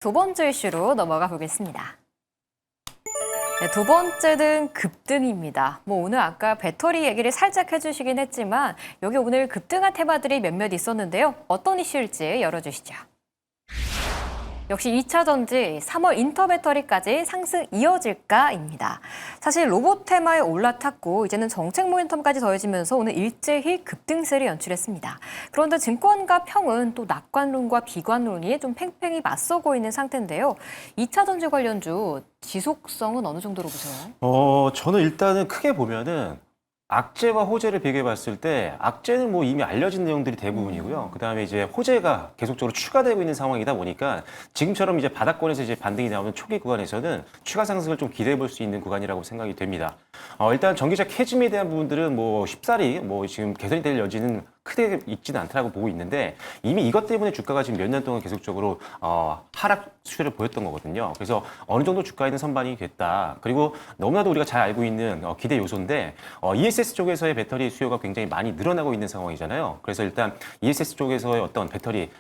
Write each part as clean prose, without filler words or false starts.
두 번째 이슈로 넘어가 보겠습니다. 네, 두 번째는 급등입니다. 오늘 아까 배터리 얘기를 살짝 해주시긴 했지만 여기 오늘 급등한 테마들이 몇몇 있었는데요. 어떤 이슈일지 열어주시죠. 역시 2차 전지 3월 인터배터리까지 상승 이어질까입니다. 사실 로봇 테마에 올라탔고 이제는 정책 모멘텀까지 더해지면서 오늘 일제히 급등세를 연출했습니다. 그런데 증권가 평은 또 낙관론과 비관론이 좀 팽팽히 맞서고 있는 상태인데요. 2차 전지 관련주 지속성은 어느 정도로 보세요? 저는 일단은 크게 보면은 악재와 호재를 비교해 봤을 때 악재는 뭐 이미 알려진 내용들이 대부분이고요. 그다음에 이제 호재가 계속적으로 추가되고 있는 상황이다 보니까 지금처럼 이제 바닥권에서 이제 반등이 나오는 초기 구간에서는 추가 상승을 좀 기대해 볼 수 있는 구간이라고 생각이 됩니다. 일단 전기차 캐즘에 대한 부분들은 뭐 쉽사리 뭐 지금 개선이 될 여지는 크게 있지는 않다고 보고 있는데 이미 이것 때문에 주가가 지금 몇 년 동안 계속적으로 하락 추세를 보였던 거거든요. 그래서 어느 정도 주가에는 선반이 됐다. 그리고 너무나도 우리가 잘 알고 있는 기대 요소인데 ESS 쪽에서의 배터리 수요가 굉장히 많이 늘어나고 있는 상황이잖아요. 그래서 일단 ESS 쪽에서의 어떤 배터리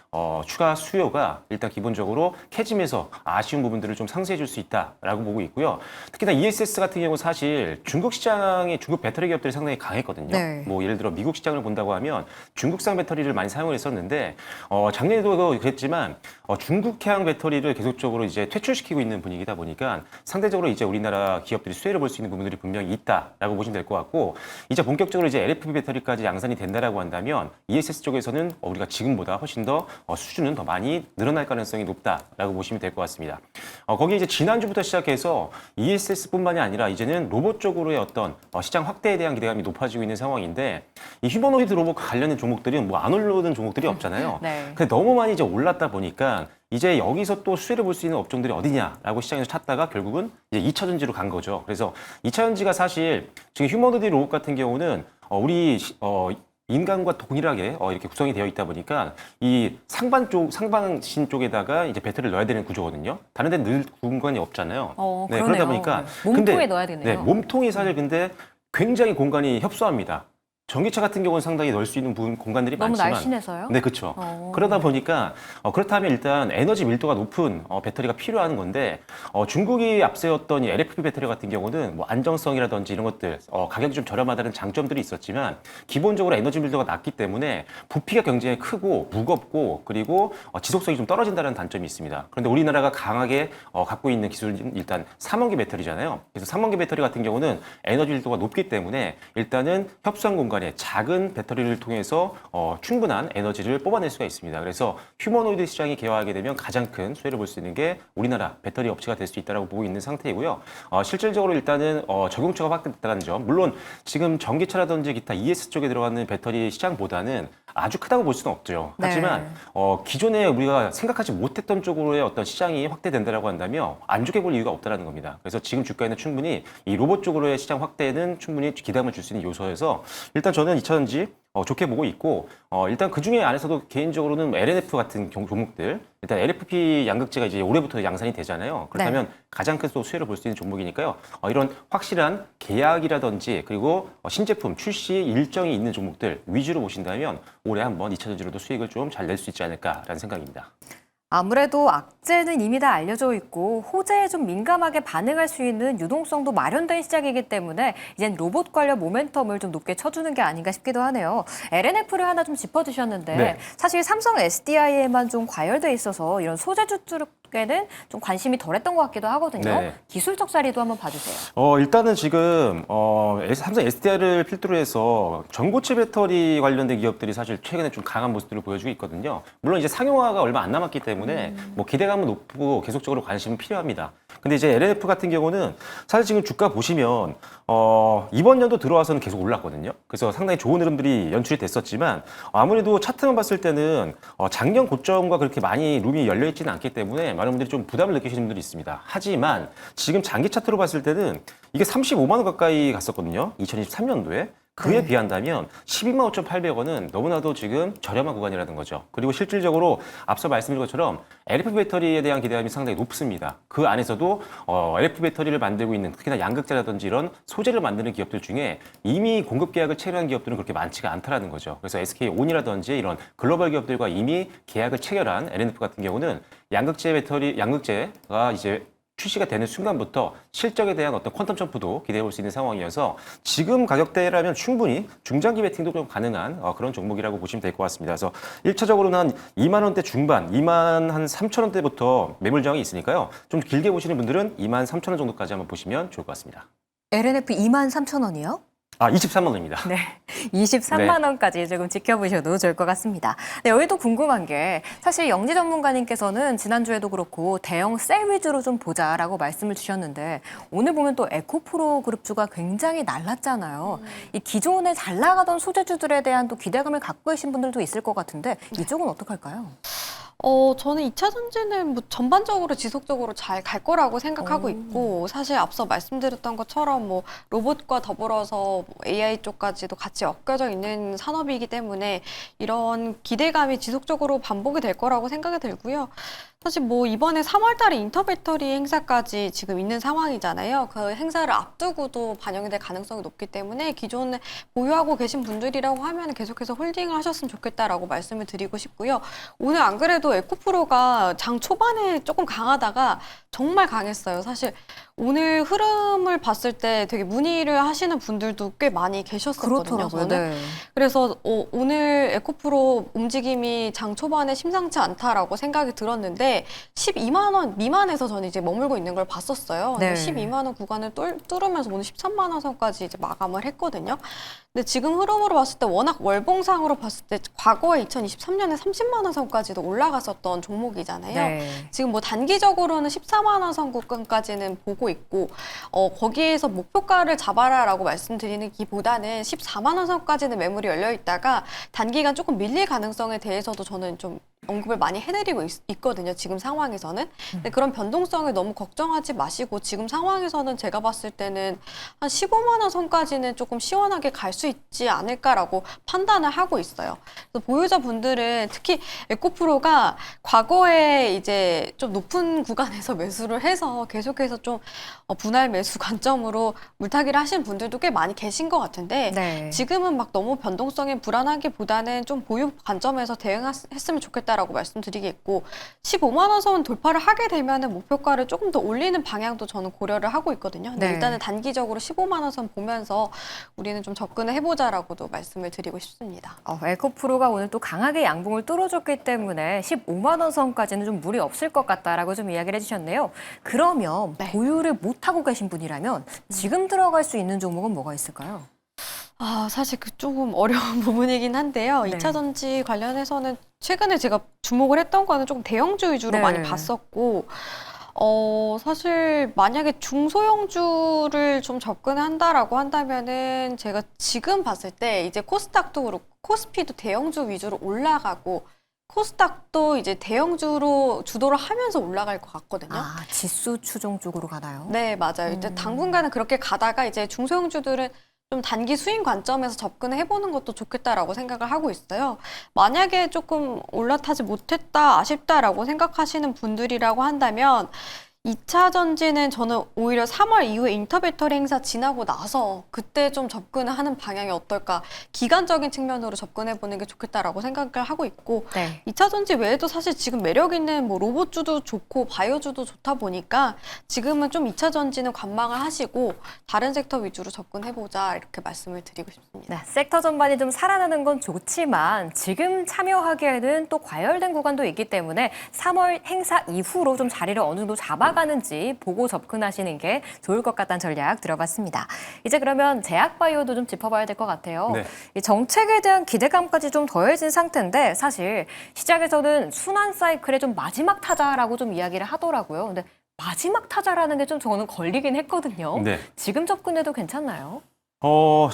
추가 수요가 일단 기본적으로 캐즘에서 아쉬운 부분들을 좀 상쇄해 줄 수 있다라고 보고 있고요. 특히나 ESS 같은 경우 사실 중국 시장에 중국 배터리 기업들이 상당히 강했거든요. 네. 뭐 예를 들어 미국 시장을 본다고 하면 중국산 배터리를 많이 사용을 했었는데 작년에도 그랬지만 중국향 배터리를 계속적으로 이제 퇴출시키고 있는 분위기다 보니까 상대적으로 이제 우리나라 기업들이 수혜를 볼 수 있는 부분들이 분명히 있다라고 보시면 될 것 같고 이제 본격적으로 이제 LFP 배터리까지 양산이 된다라고 한다면 ESS 쪽에서는 우리가 지금보다 훨씬 더 수준은 더 많이 늘어날 가능성이 높다라고 보시면 될 것 같습니다. 거기 이제 지난주부터 시작해서 ESS뿐만이 아니라 이제는 로봇 쪽으로의 어떤 시장 확대에 대한 기대감이 높아지고 있는 상황인데 이 휴머노이드 로봇 관련된 종목들이 뭐 안 올라오는 종목들이 없잖아요. 네. 근데 너무 많이 이제 올랐다 보니까 이제 여기서 또 수혜를 볼 수 있는 업종들이 어디냐라고 시장에서 찾다가 결국은 이제 2차 전지로 간 거죠. 그래서 2차 전지가 사실 지금 휴머노이드 로봇 같은 경우는 인간과 동일하게 이렇게 구성이 되어 있다 보니까 이 상반신 쪽에다가 이제 배터리를 넣어야 되는 구조거든요. 다른 데는 늘 공간이 없잖아요. 네, 그러네요. 그러다 보니까 몸통에 넣어야 되네요. 네, 몸통이 사실 근데 굉장히 공간이 협소합니다. 전기차 같은 경우는 상당히 넣을 수 있는 공간들이 너무 많지만 날씬해서요? 네, 그렇죠. 그러다 보니까 그렇다면 일단 에너지 밀도가 높은 배터리가 필요한 건데 중국이 앞세웠던 이 LFP 배터리 같은 경우는 뭐 안정성이라든지 이런 것들 가격이 좀 저렴하다는 장점들이 있었지만 기본적으로 에너지 밀도가 낮기 때문에 부피가 굉장히 크고 무겁고 그리고 지속성이 좀 떨어진다는 단점이 있습니다. 그런데 우리나라가 강하게 갖고 있는 기술은 일단 삼원기 배터리잖아요. 그래서 삼원기 배터리 같은 경우는 에너지 밀도가 높기 때문에 일단은 협소한 공간 작은 배터리를 통해서 충분한 에너지를 뽑아낼 수가 있습니다. 그래서 휴머노이드 시장이 개화하게 되면 가장 큰 수혜를 볼 수 있는 게 우리나라 배터리 업체가 될 수 있다고 보고 있는 상태이고요. 실질적으로 일단은 적용처가 확대됐다는 점. 물론 지금 전기차라든지 기타 ES 쪽에 들어가는 배터리 시장보다는 아주 크다고 볼 수는 없죠. 하지만 기존에 우리가 생각하지 못했던 쪽으로의 어떤 시장이 확대된다라고 한다면 안 좋게 볼 이유가 없다라는 겁니다. 그래서 지금 주가에는 충분히 이 로봇 쪽으로의 시장 확대에는 충분히 기대감을 줄 수 있는 요소여서 일단 저는 2차전지 좋게 보고 있고 일단 그 중에 안에서도 개인적으로는 LNF 같은 종목들 일단 LFP 양극재가 이제 올해부터 양산이 되잖아요. 그렇다면 가장 큰 또 수혜를 볼 수 있는 종목이니까요. 이런 확실한 계약이라든지 그리고 신제품 출시 일정이 있는 종목들 위주로 보신다면 올해 한번 2차전지로도 수익을 좀 잘 낼 수 있지 않을까라는 생각입니다. 아무래도 악재는 이미 다 알려져 있고 호재에 좀 민감하게 반응할 수 있는 유동성도 마련된 시장이기 때문에 이젠 로봇 관련 모멘텀을 좀 높게 쳐주는 게 아닌가 싶기도 하네요. LNF를 하나 좀 짚어주셨는데 사실 삼성 SDI에만 좀 과열돼 있어서 이런 소재주 쪽에는 좀 관심이 덜했던 것 같기도 하거든요. 기술적 자리도 한번 봐주세요. 일단은 지금 삼성 SDI를 필두로 해서 전고체 배터리 관련된 기업들이 사실 최근에 좀 강한 모습들을 보여주고 있거든요. 물론 이제 상용화가 얼마 안 남았기 때문에 뭐 기대감은 높고 계속적으로 관심은 필요합니다. 근데 이제 LNF 같은 경우는 사실 지금 주가 보시면 이번 연도 들어와서는 계속 올랐거든요. 그래서 상당히 좋은 흐름들이 연출이 됐었지만 아무래도 차트만 봤을 때는 작년 고점과 그렇게 많이 룸이 열려 있지는 않기 때문에 많은 분들이 좀 부담을 느끼시는 분들이 있습니다. 하지만 지금 장기 차트로 봤을 때는 이게 35만 원 가까이 갔었거든요. 2023년도에. 그에 비한다면 12만 5,800원은 너무나도 지금 저렴한 구간이라는 거죠. 그리고 실질적으로 앞서 말씀드린 것처럼 LFP 배터리에 대한 기대감이 상당히 높습니다. 그 안에서도 LFP 배터리를 만들고 있는 특히나 양극재라든지 이런 소재를 만드는 기업들 중에 이미 공급 계약을 체결한 기업들은 그렇게 많지가 않다라는 거죠. 그래서 SK온이라든지 이런 글로벌 기업들과 이미 계약을 체결한 LNF 같은 경우는 양극재가 이제 출시가 되는 순간부터 실적에 대한 어떤 퀀텀 점프도 기대해 볼 수 있는 상황이어서 지금 가격대라면 충분히 중장기 베팅도 좀 가능한 그런 종목이라고 보시면 될 것 같습니다. 그래서 1차적으로는 한 2만 원대 중반, 2만 한 3천 원대부터 매물 저항이 있으니까요. 좀 길게 보시는 분들은 2만 3천 원 정도까지 한번 보시면 좋을 것 같습니다. LNF 23,000원이요? 23만 원입니다. 네, 23만 원까지 조금 지켜보셔도 좋을 것 같습니다. 네, 여기도 궁금한 게 사실 영지 전문가님께서는 지난주에도 그렇고 대형 셀 위주로 좀 보자라고 말씀을 주셨는데 오늘 보면 또 에코프로 그룹주가 굉장히 날랐잖아요. 이 기존에 잘 나가던 소재주들에 대한 또 기대감을 갖고 계신 분들도 있을 것 같은데 이쪽은 어떡할까요? 저는 2차 전지는 뭐 전반적으로 지속적으로 잘 갈 거라고 생각하고 있고, 사실 앞서 말씀드렸던 것처럼 뭐 로봇과 더불어서 뭐 AI 쪽까지도 같이 엮여져 있는 산업이기 때문에 이런 기대감이 지속적으로 반복이 될 거라고 생각이 들고요. 사실 뭐 이번에 3월 달에 인터배터리 행사까지 지금 있는 상황이잖아요. 그 행사를 앞두고도 반영이 될 가능성이 높기 때문에 기존에 보유하고 계신 분들이라고 하면 계속해서 홀딩을 하셨으면 좋겠다라고 말씀을 드리고 싶고요. 오늘 안 그래도 에코프로가 장 초반에 조금 강하다가 정말 강했어요. 사실 오늘 흐름을 봤을 때 되게 문의를 하시는 분들도 꽤 많이 계셨었거든요. 그렇더라고요. 저는. 네. 그래서 오늘 에코프로 움직임이 장 초반에 심상치 않다라고 생각이 들었는데 12만 원 미만에서 저는 이제 머물고 있는 걸 봤었어요. 네. 12만 원 구간을 뚫으면서 오늘 13만 원 선까지 이제 마감을 했거든요. 근데 지금 흐름으로 봤을 때 워낙 월봉상으로 봤을 때 과거에 2023년에 30만 원 선까지도 올라갔었던 종목이잖아요. 네. 지금 뭐 단기적으로는 14만 원 선 구간까지는 보고 있고 거기에서 목표가를 잡아라라고 말씀드리기보다는 14만 원 선까지는 매물이 열려 있다가 단기간 조금 밀릴 가능성에 대해서도 저는 좀 언급을 많이 해드리고 있거든요. 지금 상황에서는. 근데 그런 변동성을 너무 걱정하지 마시고 지금 상황에서는 제가 봤을 때는 한 15만 원 선까지는 조금 시원하게 갈 수 있지 않을까라고 판단을 하고 있어요. 그래서 보유자분들은 특히 에코프로가 과거에 이제 좀 높은 구간에서 매수를 해서 계속해서 좀 분할 매수 관점으로 물타기를 하시는 분들도 꽤 많이 계신 것 같은데 네. 지금은 막 너무 변동성이 불안하기보다는 좀 보유 관점에서 대응했으면 좋겠다라고 말씀드리겠고 15만 원 선 돌파를 하게 되면은 목표가를 조금 더 올리는 방향도 저는 고려를 하고 있거든요. 근데 네. 일단은 단기적으로 15만 원 선 보면서 우리는 좀 접근을 해보자라고도 말씀을 드리고 싶습니다. 에코프로가 오늘 또 강하게 양봉을 뚫어줬기 때문에 15만 원 선까지는 좀 무리 없을 것 같다라고 좀 이야기를 해주셨네요. 그러면 네. 보유를 못하고 계신 분이라면 지금 들어갈 수 있는 종목은 뭐가 있을까요? 사실 그 조금 어려운 부분이긴 한데요. 네. 2차 전지 관련해서는 최근에 제가 주목을 했던 거는 조금 대형주 위주로 네. 많이 봤었고, 사실 만약에 중소형주를 좀 접근한다라고 한다면은 제가 지금 봤을 때 이제 코스닥도 그렇고 코스피도 대형주 위주로 올라가고 코스닥도 이제 대형주로 주도를 하면서 올라갈 것 같거든요. 지수 추종 쪽으로 가나요? 네, 맞아요. 이제 당분간은 그렇게 가다가 이제 중소형주들은 좀 단기 수익 관점에서 접근을 해보는 것도 좋겠다라고 생각을 하고 있어요. 만약에 조금 올라타지 못했다, 아쉽다라고 생각하시는 분들이라고 한다면 2차 전지는 저는 오히려 3월 이후에 인터배터리 행사 지나고 나서 그때 좀 접근을 하는 방향이 어떨까, 기간적인 측면으로 접근해 보는 게 좋겠다라고 생각을 하고 있고, 네. 2차 전지 외에도 사실 지금 매력 있는 뭐 로봇주도 좋고 바이오주도 좋다 보니까 지금은 좀 2차 전지는 관망을 하시고 다른 섹터 위주로 접근해 보자, 이렇게 말씀을 드리고 싶습니다. 네, 섹터 전반이 좀 살아나는 건 좋지만 지금 참여하기에는 또 과열된 구간도 있기 때문에 3월 행사 이후로 좀 자리를 어느 정도 잡아가는지 보고 접근하시는 게 좋을 것 같다는 전략 들어봤습니다. 이제 그러면 제약바이오도 좀 짚어봐야 될 것 같아요. 네. 이 정책에 대한 기대감까지 좀 더해진 상태인데 사실 시장에서는 순환 사이클의 좀 마지막 타자라고 좀 이야기를 하더라고요. 근데 마지막 타자라는 게 좀 저는 걸리긴 했거든요. 네. 지금 접근해도 괜찮나요?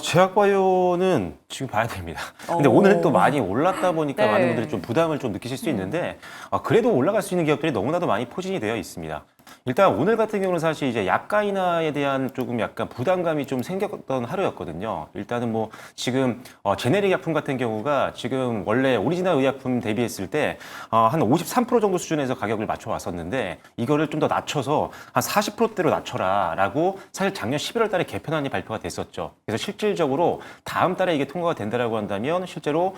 제약바이오는 지금 봐야 됩니다. 근데 오늘은 또 많이 올랐다 보니까 네. 많은 분들이 좀 부담을 좀 느끼실 수 있는데, 그래도 올라갈 수 있는 기업들이 너무나도 많이 포진이 되어 있습니다. 일단 오늘 같은 경우는 사실 이제 약가 인하에 대한 조금 약간 부담감이 좀 생겼던 하루였거든요. 일단은 뭐 지금 제네릭 약품 같은 경우가 지금 원래 오리지널 의약품 대비했을 때 한 53% 정도 수준에서 가격을 맞춰 왔었는데 이거를 좀 더 낮춰서 한 40%대로 낮춰라라고 사실 작년 11월 달에 개편안이 발표가 됐었죠. 그래서 실질적으로 다음 달에 이게 통과가 된다라고 한다면 실제로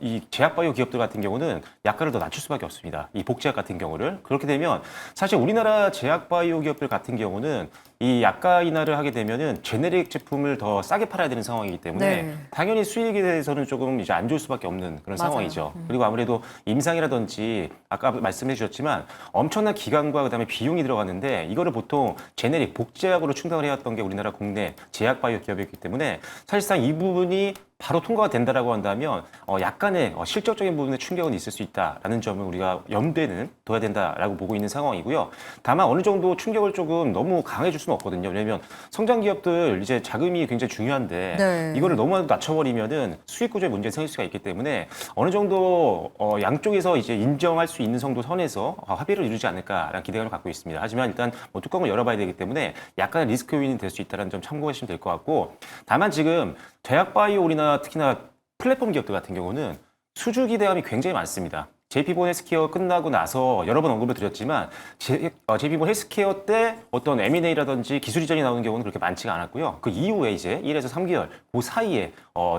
이 제약바이오 기업들 같은 경우는 약가를 더 낮출 수밖에 없습니다. 이 복제약 같은 경우를. 그렇게 되면 사실 우리나라 제약바이오 기업들 같은 경우는 이 약가 인하를 하게 되면은 제네릭 제품을 더 싸게 팔아야 되는 상황이기 때문에 네. 당연히 수익에 대해서는 조금 이제 안 좋을 수밖에 없는 그런 맞아요. 상황이죠. 그리고 아무래도 임상이라든지 아까 말씀해 주셨지만 엄청난 기간과 그다음에 비용이 들어가는데 이거를 보통 제네릭 복제약으로 충당을 해왔던 게 우리나라 국내 제약바이오 기업이었기 때문에 사실상 이 부분이 바로 통과가 된다라고 한다면 약간의 실적적인 부분에 충격은 있을 수 있다라는 점을 우리가 염두에는 둬야 된다라고 보고 있는 상황이고요. 다만 어느 정도 충격을 조금 너무 강해줄 수는 없거든요. 왜냐하면 성장 기업들 이제 자금이 굉장히 중요한데 네. 이거를 너무 낮춰버리면은 수익 구조에 문제 생길 수가 있기 때문에 어느 정도 양쪽에서 이제 인정할 수 있는 정도 선에서 합의를 이루지 않을까라는 기대감을 갖고 있습니다. 하지만 일단 뭐 뚜껑을 열어봐야 되기 때문에 약간의 리스크 요인이 될 수 있다는 점 참고하시면 될 것 같고 다만 지금 제약바이오나 특히나 플랫폼 기업들 같은 경우는 수주 기대감이 굉장히 많습니다. JP본 헬스케어 끝나고 나서 여러 번 언급을 드렸지만 JP본 헬스케어 때 어떤 M&A라든지 기술 이전이 나오는 경우는 그렇게 많지가 않았고요. 그 이후에 이제 1에서 3개월 그 사이에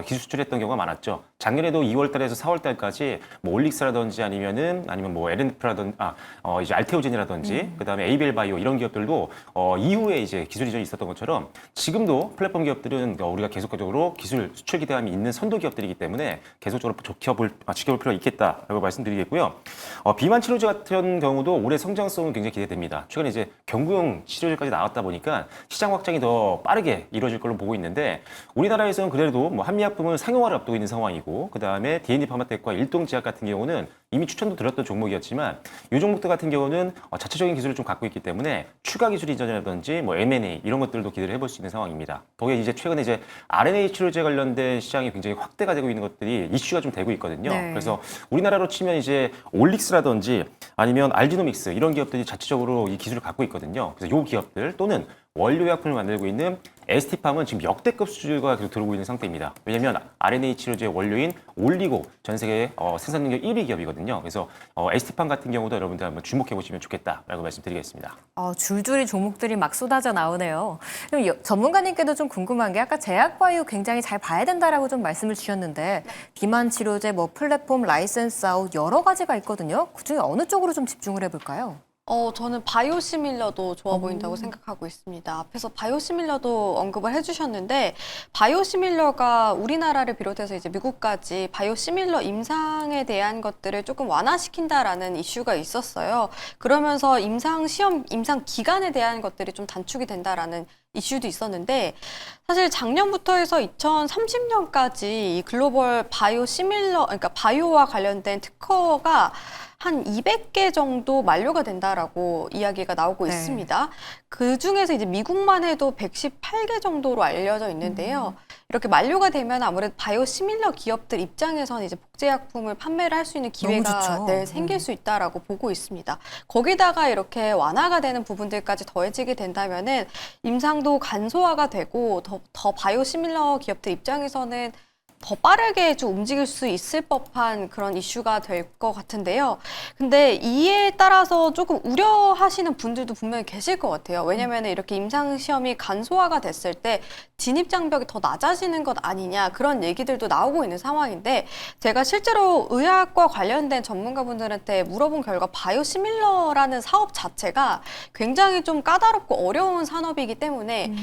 기술 수출했던 경우가 많았죠. 작년에도 2월 달에서 4월 달까지 뭐 올릭스라든지 아니면 뭐 LNF라든지 이제 알테오젠이라든지 그다음에 에이벨 바이오 이런 기업들도 이후에 이제 기술 이전이 있었던 것처럼 지금도 플랫폼 기업들은 우리가 계속적으로 기술 수출 기대감이 있는 선도 기업들이기 때문에 계속적으로 지켜볼 필요가 있겠다라고 말씀드리겠고요. 비만 치료제 같은 경우도 올해 성장성은 굉장히 기대됩니다. 최근에 이제 경구용 치료제까지 나왔다 보니까 시장 확장이 더 빠르게 이루어질 걸로 보고 있는데 우리나라에서는 그래도 뭐 한미약품은 상용화를 앞두고 있는 상황이고 그 다음에 D&D 파마텍과 일동제약 같은 경우는 이미 추천도 드렸던 종목이었지만 이 종목들 같은 경우는 자체적인 기술을 좀 갖고 있기 때문에 추가 기술 이전이라든지 뭐 M&A 이런 것들도 기대를 해볼 수 있는 상황입니다. 거기에 이제 최근에 이제 RNA 치료제 관련된 시장이 굉장히 확대가 되고 있는 것들이 이슈가 좀 되고 있거든요. 네. 그래서 우리나라로 치면 이제 올릭스라든지 아니면 알지노믹스 이런 기업들이 자체적으로 이 기술을 갖고 있거든요. 그래서 이 기업들 또는 원료약품을 만들고 있는 ST팜은 지금 역대급 수주가 계속 들어오고 있는 상태입니다. 왜냐하면 RNA 치료제의 원료인 올리고 전 세계 생산 능력 1위 기업이거든요. 그래서 ST팜 같은 경우도 여러분들 한번 주목해 보시면 좋겠다라고 말씀드리겠습니다. 줄줄이 종목들이 막 쏟아져 나오네요. 그럼 전문가님께도 좀 궁금한 게 아까 제약바이오 굉장히 잘 봐야 된다라고 좀 말씀을 주셨는데 비만 치료제, 뭐 플랫폼, 라이센스 아웃 여러 가지가 있거든요. 그중에 어느 쪽으로 좀 집중을 해볼까요? 저는 바이오시밀러도 좋아 보인다고 생각하고 있습니다. 앞에서 바이오시밀러도 언급을 해주셨는데, 바이오시밀러가 우리나라를 비롯해서 이제 미국까지 바이오시밀러 임상에 대한 것들을 조금 완화시킨다라는 이슈가 있었어요. 그러면서 임상 기간에 대한 것들이 좀 단축이 된다라는 이슈도 있었는데, 사실 작년부터 해서 2030년까지 이 글로벌 바이오시밀러, 그러니까 바이오와 관련된 특허가 한 200개 정도 만료가 된다라고 이야기가 나오고 네. 있습니다. 그 중에서 이제 미국만 해도 118개 정도로 알려져 있는데요. 이렇게 만료가 되면 아무래도 바이오시밀러 기업들 입장에서는 이제 복제약품을 판매를 할 수 있는 기회가 너무 좋죠. 생길 수 있다라고 보고 있습니다. 거기다가 이렇게 완화가 되는 부분들까지 더해지게 된다면은 임상도 간소화가 되고 더 바이오시밀러 기업들 입장에서는 더 빠르게 좀 움직일 수 있을 법한 그런 이슈가 될 것 같은데요. 근데 이에 따라서 조금 우려하시는 분들도 분명히 계실 것 같아요. 왜냐면 이렇게 임상시험이 간소화가 됐을 때 진입장벽이 더 낮아지는 것 아니냐 그런 얘기들도 나오고 있는 상황인데 제가 실제로 의학과 관련된 전문가분들한테 물어본 결과 바이오시밀러라는 사업 자체가 굉장히 좀 까다롭고 어려운 산업이기 때문에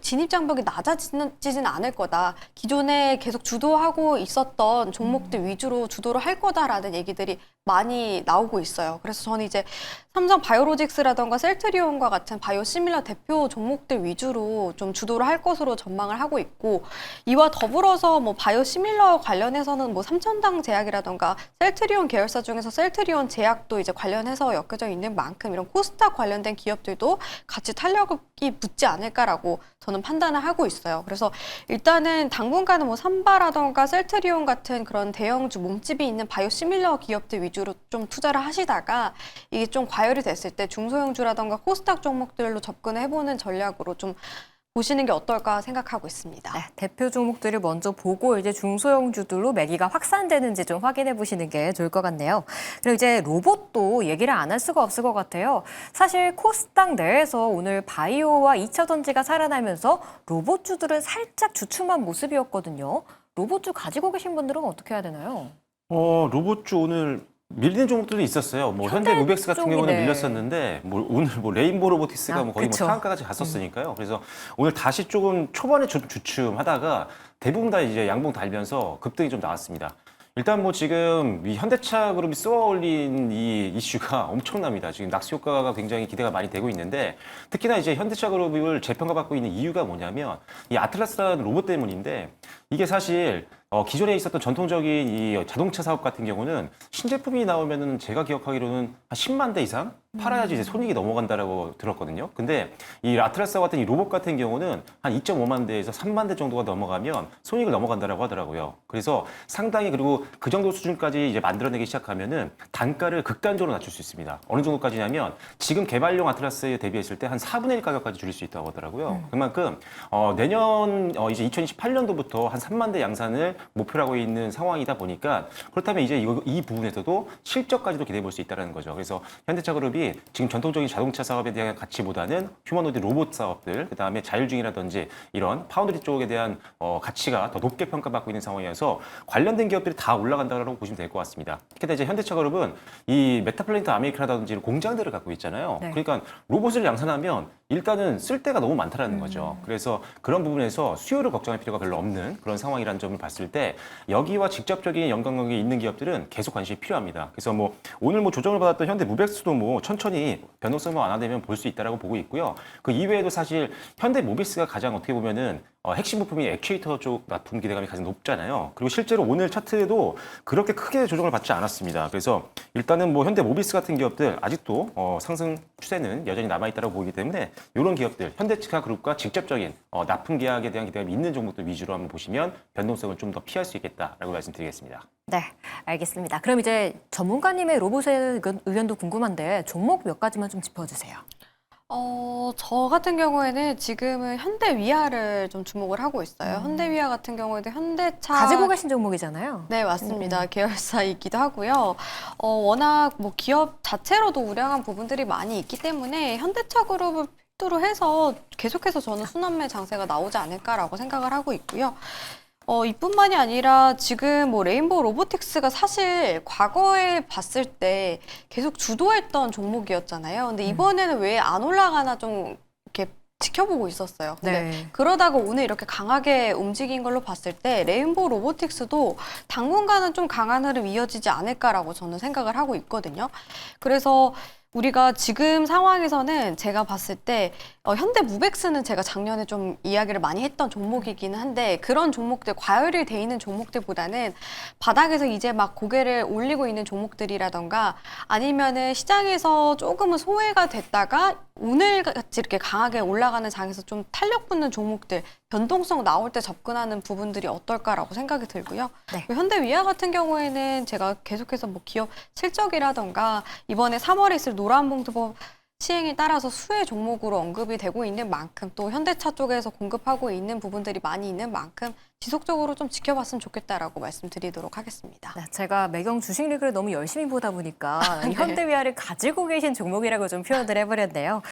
진입장벽이 낮아지지는 않을 거다. 기존에 계속 주도하고 있었던 종목들 위주로 주도를 할 거다라는 얘기들이 많이 나오고 있어요. 그래서 저는 이제 삼성 바이오로직스라던가 셀트리온과 같은 바이오시밀러 대표 종목들 위주로 좀 주도를 할 것으로 전망을 하고 있고 이와 더불어서 뭐 바이오시밀러 관련해서는 뭐 삼천당 제약이라던가 셀트리온 계열사 중에서 셀트리온 제약도 이제 관련해서 엮여져 있는 만큼 이런 코스닥 관련된 기업들도 같이 탄력이 붙지 않을까라고 저는 판단을 하고 있어요. 그래서 일단은 당분간은 뭐 신바라던가 셀트리온 같은 그런 대형주 몸집이 있는 바이오시밀러 기업들 위주로 좀 투자를 하시다가 이게 좀 과열이 됐을 때 중소형주라던가 코스닥 종목들로 접근을 해보는 전략으로 좀 보시는 게 어떨까 생각하고 있습니다. 네, 대표 종목들을 먼저 보고 이제 중소형주들로 매기가 확산되는지 좀 확인해 보시는 게 좋을 것 같네요. 그리고 이제 로봇도 얘기를 안 할 수가 없을 것 같아요. 사실 코스닥 내에서 오늘 바이오와 2차 전지가 살아나면서 로봇주들은 살짝 주춤한 모습이었거든요. 로봇주 가지고 계신 분들은 어떻게 해야 되나요? 로봇주 오늘 밀리는 종목들도 있었어요. 뭐 현대모비엑스 같은 경우는 쪽이네. 밀렸었는데 오늘 뭐 레인보우 로보틱스가 뭐 거의 그쵸. 뭐 상한가까지 갔었으니까요. 그래서 오늘 다시 조금 초반에 좀 주춤하다가 대부분 다 이제 양봉 달면서 급등이 좀 나왔습니다. 일단 뭐 지금 이 현대차 그룹이 쏘아 올린 이 이슈가 엄청납니다. 지금 낙수 효과가 굉장히 기대가 많이 되고 있는데 특히나 이제 현대차 그룹을 재평가받고 있는 이유가 뭐냐면 이 아틀라스라는 로봇 때문인데 이게 사실 기존에 있었던 전통적인 이 자동차 사업 같은 경우는 신제품이 나오면은 제가 기억하기로는 한 10만 대 이상 팔아야지 이제 손익이 넘어간다라고 들었거든요. 근데 이 아틀라스 같은 이 로봇 같은 경우는 한 2.5만 대에서 3만 대 정도가 넘어가면 손익을 넘어간다라고 하더라고요. 그래서 상당히 그리고 그 정도 수준까지 이제 만들어내기 시작하면은 단가를 극단적으로 낮출 수 있습니다. 어느 정도까지냐면 지금 개발용 아틀라스에 대비했을 때 한 4분의 1 가격까지 줄일 수 있다고 하더라고요. 그만큼 내년 이제 2028년도부터 한 3만 대 양산을 목표로 하고 있는 상황이다 보니까 그렇다면 이제 이 부분에서도 실적까지도 기대해 볼 수 있다는 거죠. 그래서 현대차 그룹이 지금 전통적인 자동차 사업에 대한 가치보다는 휴머노이드 로봇 사업들, 그다음에 자율주행이라든지 이런 파운드리 쪽에 대한 가치가 더 높게 평가받고 있는 상황이어서 관련된 기업들이 다 올라간다고 보시면 될 것 같습니다. 특히 이제 현대차 그룹은 이 메타플랜트 아메리카라든지 이런 공장들을 갖고 있잖아요. 네. 그러니까 로봇을 양산하면 일단은 쓸 데가 너무 많다라는 거죠. 그래서 그런 부분에서 수요를 걱정할 필요가 별로 없는 그런 상황이라는 점을 봤을 때 여기와 직접적인 연관관계가 있는 기업들은 계속 관심이 필요합니다. 그래서 뭐 오늘 뭐 조정을 받았던 현대모비엑스도 뭐 천천히 변동성만 완화되면 볼 수 있다라고 보고 있고요. 그 이외에도 사실 현대모비스가 가장 어떻게 보면은 핵심 부품이 액추에이터 쪽 납품 기대감이 가장 높잖아요. 그리고 실제로 오늘 차트에도 그렇게 크게 조정을 받지 않았습니다. 그래서 일단은 뭐 현대모비스 같은 기업들 아직도 상승 추세는 여전히 남아있다고 보이기 때문에 이런 기업들 현대차 그룹과 직접적인 납품 계약에 대한 기대감이 있는 종목들 위주로 한번 보시면 변동성을 좀 더 피할 수 있겠다라고 말씀드리겠습니다. 네, 알겠습니다. 그럼 이제 전문가님의 로봇의 의견도 궁금한데 종목 몇 가지만 좀 짚어주세요. 저 같은 경우에는 지금은 현대위아를 좀 주목을 하고 있어요. 현대위아 같은 경우에도 현대차 가지고 계신 종목이잖아요. 네, 맞습니다. 계열사이기도 하고요. 워낙 뭐 기업 자체로도 우량한 부분들이 많이 있기 때문에 현대차 그룹을 필두로 해서 계속해서 저는 순환매 장세가 나오지 않을까라고 생각을 하고 있고요. 이뿐만이 아니라 지금 뭐 레인보우 로보틱스가 사실 과거에 봤을 때 계속 주도했던 종목이었잖아요. 근데 이번에는 왜 안 올라가나 좀 이렇게 지켜보고 있었어요. 근데 네. 그러다가 오늘 이렇게 강하게 움직인 걸로 봤을 때 레인보우 로보틱스도 당분간은 좀 강한 흐름 이어지지 않을까라고 저는 생각을 하고 있거든요. 그래서 우리가 지금 상황에서는 제가 봤을 때 현대모비엑스는 제가 작년에 좀 이야기를 많이 했던 종목이기는 한데 그런 종목들, 과열이 돼 있는 종목들보다는 바닥에서 이제 막 고개를 올리고 있는 종목들이라던가 아니면은 시장에서 조금은 소외가 됐다가 오늘같이 이렇게 강하게 올라가는 장에서 좀 탄력 붙는 종목들, 변동성 나올 때 접근하는 부분들이 어떨까라고 생각이 들고요. 네. 현대위아 같은 경우에는 제가 계속해서 뭐 기업 실적이라던가 이번에 3월에 있을 노란봉투법 시행에 따라서 수혜 종목으로 언급이 되고 있는 만큼 또 현대차 쪽에서 공급하고 있는 부분들이 많이 있는 만큼 지속적으로 좀 지켜봤으면 좋겠다라고 말씀드리도록 하겠습니다. 네, 제가 매경 주식 리그를 너무 열심히 보다 보니까 네. 현대위아를 가지고 계신 종목이라고 좀 표현을 해버렸네요.